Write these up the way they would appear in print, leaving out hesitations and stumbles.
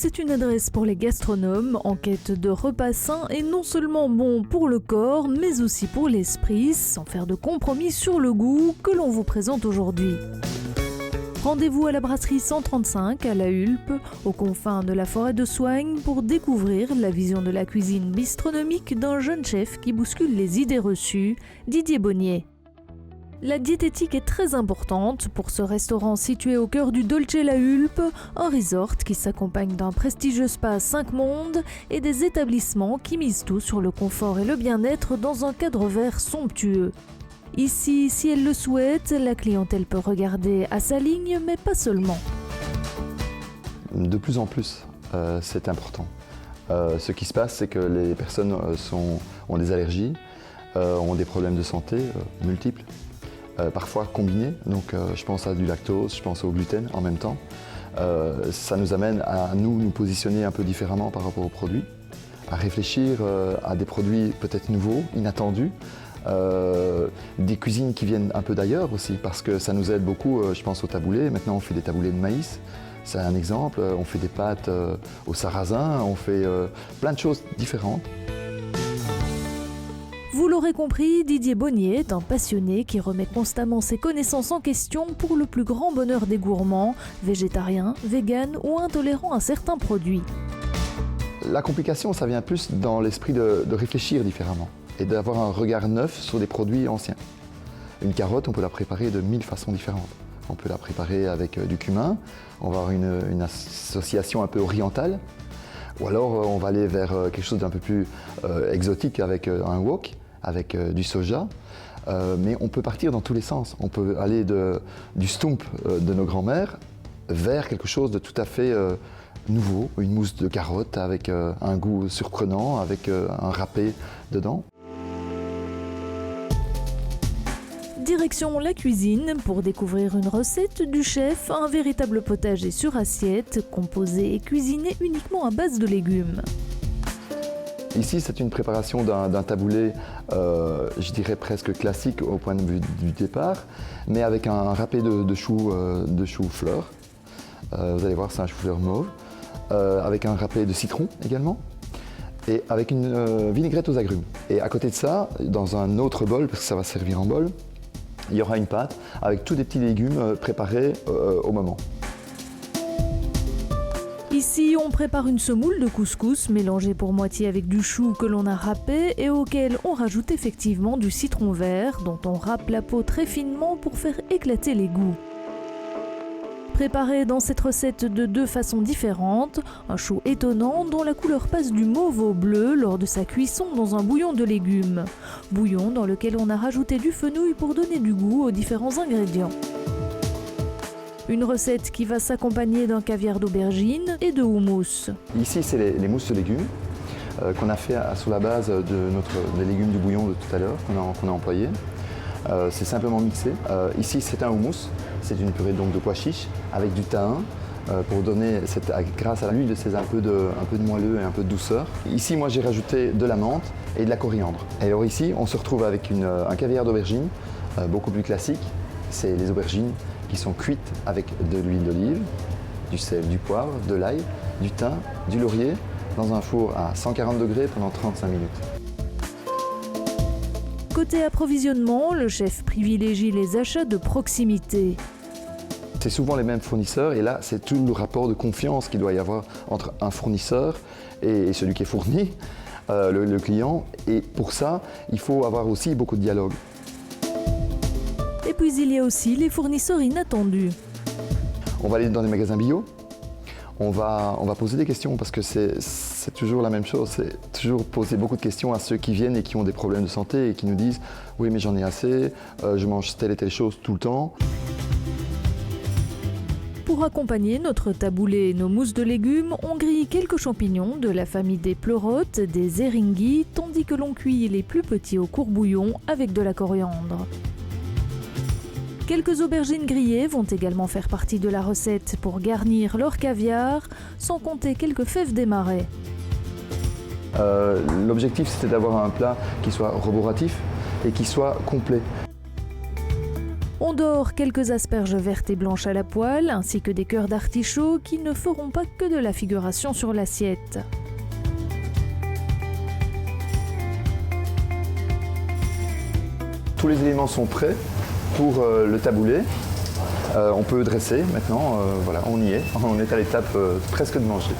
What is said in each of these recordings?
c'est une adresse pour les gastronomes en quête de repas sains et non seulement bons pour le corps, mais aussi pour l'esprit, sans faire de compromis sur le goût que l'on vous présente aujourd'hui. Rendez-vous à la brasserie 135 à La Hulpe, aux confins de la forêt de Soignes, pour découvrir la vision de la cuisine bistronomique d'un jeune chef qui bouscule les idées reçues, Didier Bonnier. La diététique est très importante pour ce restaurant situé au cœur du Dolce La Hulpe, un resort qui s'accompagne d'un prestigieux spa 5 mondes et des établissements qui misent tout sur le confort et le bien-être dans un cadre vert somptueux. Ici, si elle le souhaite, la clientèle peut regarder à sa ligne, mais pas seulement. De plus en plus, c'est important. Ce qui se passe, c'est que les personnes ont des allergies, ont des problèmes de santé multiples. Parfois combinés, donc je pense à du lactose, je pense au gluten en même temps. Ça nous amène à nous positionner un peu différemment par rapport aux produits, à réfléchir à des produits peut-être nouveaux, inattendus, des cuisines qui viennent un peu d'ailleurs aussi, parce que ça nous aide beaucoup, je pense au taboulé. Maintenant on fait des taboulés de maïs, c'est un exemple, on fait des pâtes au sarrasin, on fait plein de choses différentes. Vous l'aurez compris, Didier Bonnier est un passionné qui remet constamment ses connaissances en question pour le plus grand bonheur des gourmands, végétariens, véganes ou intolérants à certains produits. La complication, ça vient plus dans l'esprit de réfléchir différemment et d'avoir un regard neuf sur des produits anciens. Une carotte, on peut la préparer de 1000 façons différentes. On peut la préparer avec du cumin, on va avoir une association un peu orientale, ou alors on va aller vers quelque chose d'un peu plus exotique avec un wok, avec du soja, mais on peut partir dans tous les sens. On peut aller du stump de nos grands-mères vers quelque chose de tout à fait nouveau, une mousse de carotte avec un goût surprenant, avec un râpé dedans. Direction la cuisine pour découvrir une recette du chef, un véritable potager sur assiette, composé et cuisiné uniquement à base de légumes. Ici, c'est une préparation d'un taboulé, je dirais presque classique au point de vue du départ, mais avec un râpé de chou-fleur. Vous allez voir, c'est un chou-fleur mauve, avec un râpé de citron également, et avec une vinaigrette aux agrumes. Et à côté de ça, dans un autre bol, parce que ça va servir en bol, il y aura une pâte avec tous des petits légumes préparés au moment. Ici, on prépare une semoule de couscous mélangée pour moitié avec du chou que l'on a râpé et auquel on rajoute effectivement du citron vert dont on râpe la peau très finement pour faire éclater les goûts. Préparé dans cette recette de 2 façons différentes, un chou étonnant dont la couleur passe du mauve au bleu lors de sa cuisson dans un bouillon de légumes. Bouillon dans lequel on a rajouté du fenouil pour donner du goût aux différents ingrédients. Une recette qui va s'accompagner d'un caviar d'aubergine et de houmous. Ici, c'est les mousses de légumes qu'on a fait sur la base des légumes du bouillon de tout à l'heure qu'on a employé. C'est simplement mixé. Ici, c'est un houmous. C'est une purée donc de pois chiches avec du thym pour donner, grâce à l'huile, un peu de moelleux et un peu de douceur. Ici, moi, j'ai rajouté de la menthe et de la coriandre. Et alors ici, on se retrouve avec un caviar d'aubergine beaucoup plus classique. C'est les aubergines qui sont cuites avec de l'huile d'olive, du sel, du poivre, de l'ail, du thym, du laurier, dans un four à 140 degrés pendant 35 minutes. Côté approvisionnement, le chef privilégie les achats de proximité. C'est souvent les mêmes fournisseurs et là, c'est tout le rapport de confiance qu'il doit y avoir entre un fournisseur et celui qui est fourni, le client. Et pour ça, il faut avoir aussi beaucoup de dialogue. Et puis il y a aussi les fournisseurs inattendus. On va aller dans des magasins bio, on va poser des questions parce que c'est toujours la même chose. C'est toujours poser beaucoup de questions à ceux qui viennent et qui ont des problèmes de santé et qui nous disent « oui mais j'en ai assez, je mange telle et telle chose tout le temps ». Pour accompagner notre taboulé et nos mousses de légumes, on grille quelques champignons de la famille des pleurotes, des éringuis, tandis que l'on cuit les plus petits au courbouillon avec de la coriandre. Quelques aubergines grillées vont également faire partie de la recette pour garnir leur caviar, sans compter quelques fèves des marais. L'objectif, c'était d'avoir un plat qui soit roboratif et qui soit complet. On dore quelques asperges vertes et blanches à la poêle, ainsi que des cœurs d'artichaut qui ne feront pas que de la figuration sur l'assiette. Tous les éléments sont prêts pour le taboulé. On peut dresser maintenant, voilà, on y est. On est à l'étape presque de manger.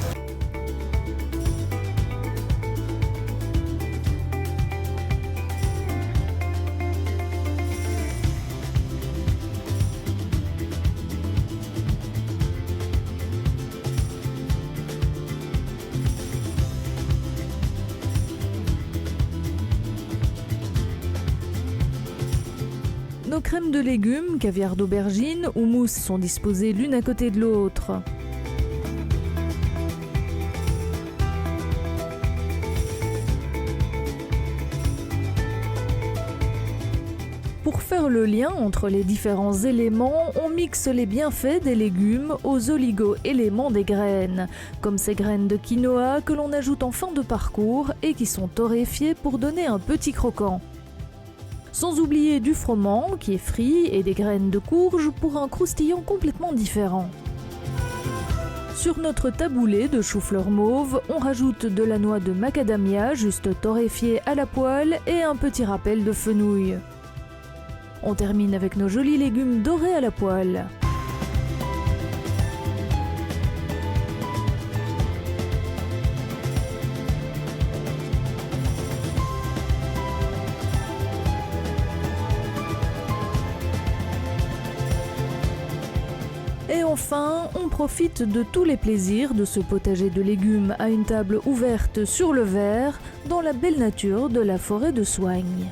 Nos crèmes de légumes, caviar d'aubergine ou mousse sont disposées l'une à côté de l'autre. Pour faire le lien entre les différents éléments, on mixe les bienfaits des légumes aux oligo-éléments des graines, comme ces graines de quinoa que l'on ajoute en fin de parcours et qui sont torréfiées pour donner un petit croquant. Sans oublier du froment qui est frit et des graines de courge pour un croustillant complètement différent. Sur notre taboulé de chou-fleur mauve, on rajoute de la noix de macadamia juste torréfiée à la poêle et un petit rappel de fenouil. On termine avec nos jolis légumes dorés à la poêle. Et enfin, on profite de tous les plaisirs de ce potager de légumes à une table ouverte sur le verre dans la belle nature de la forêt de Soignes.